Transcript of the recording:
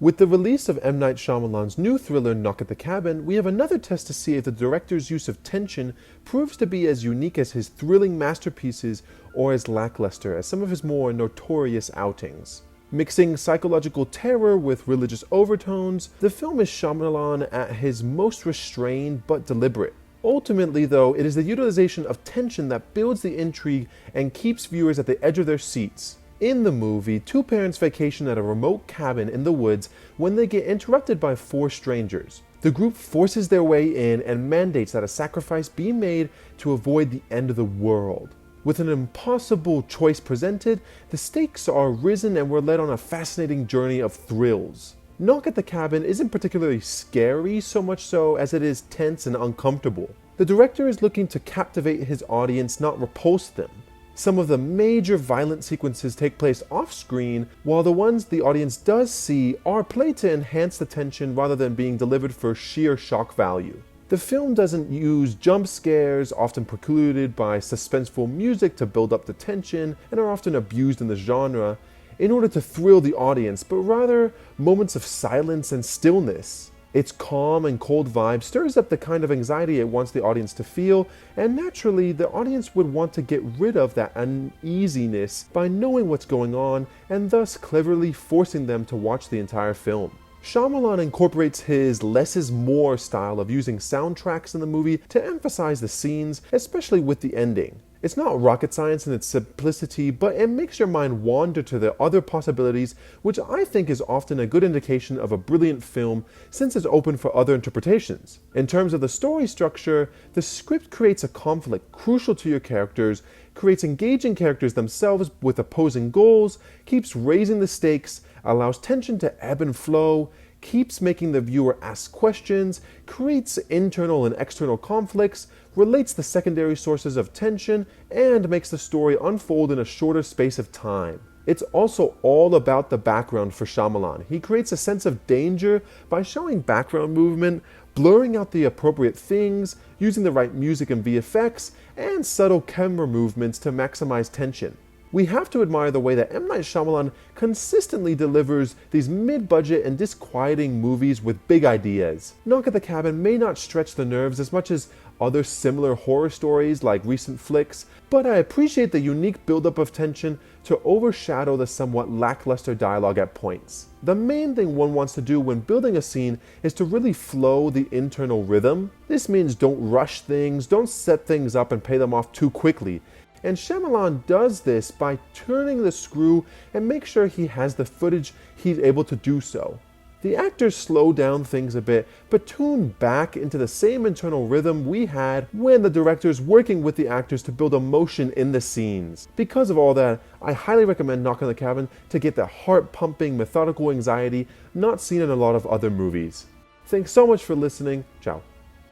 With the release of M. Night Shyamalan's new thriller Knock at the Cabin, we have another test to see if the director's use of tension proves to be as unique as his thrilling masterpieces or as lackluster as some of his more notorious outings. Mixing psychological terror with religious overtones, the film is Shyamalan at his most restrained but deliberate. Ultimately, though, it is the utilization of tension that builds the intrigue and keeps viewers at the edge of their seats. In the movie, two parents vacation at a remote cabin in the woods when they get interrupted by four strangers. The group forces their way in and mandates that a sacrifice be made to avoid the end of the world. With an impossible choice presented, the stakes are risen and we're led on a fascinating journey of thrills. Knock at the Cabin isn't particularly scary so much so as it is tense and uncomfortable. The director is looking to captivate his audience, not repulse them. Some of the major violent sequences take place off-screen, while the ones the audience does see are played to enhance the tension rather than being delivered for sheer shock value. The film doesn't use jump scares, often precluded by suspenseful music to build up the tension and are often abused in the genre, in order to thrill the audience, but rather moments of silence and stillness. Its calm and cold vibe stirs up the kind of anxiety it wants the audience to feel, and naturally, the audience would want to get rid of that uneasiness by knowing what's going on, and thus cleverly forcing them to watch the entire film. Shyamalan incorporates his less is more style of using soundtracks in the movie to emphasize the scenes, especially with the ending. It's not rocket science in its simplicity, but it makes your mind wander to the other possibilities, which I think is often a good indication of a brilliant film since it's open for other interpretations. In terms of the story structure, the script creates a conflict crucial to your characters, creates engaging characters themselves with opposing goals, keeps raising the stakes, allows tension to ebb and flow, keeps making the viewer ask questions, creates internal and external conflicts, relates the secondary sources of tension, and makes the story unfold in a shorter space of time. It's also all about the background for Shyamalan. He creates a sense of danger by showing background movement, blurring out the appropriate things, using the right music and VFX, and subtle camera movements to maximize tension. We have to admire the way that M. Night Shyamalan consistently delivers these mid-budget and disquieting movies with big ideas. Knock at the Cabin may not stretch the nerves as much as other similar horror stories like recent flicks, but I appreciate the unique buildup of tension to overshadow the somewhat lackluster dialogue at points. The main thing one wants to do when building a scene is to really flow the internal rhythm. This means don't rush things, don't set things up and pay them off too quickly. And Shyamalan does this by turning the screw and make sure he has the footage he's able to do so. The actors slow down things a bit, but tune back into the same internal rhythm we had when the director's working with the actors to build emotion in the scenes. Because of all that, I highly recommend Knock on the Cabin to get the heart-pumping, methodical anxiety not seen in a lot of other movies. Thanks so much for listening. Ciao.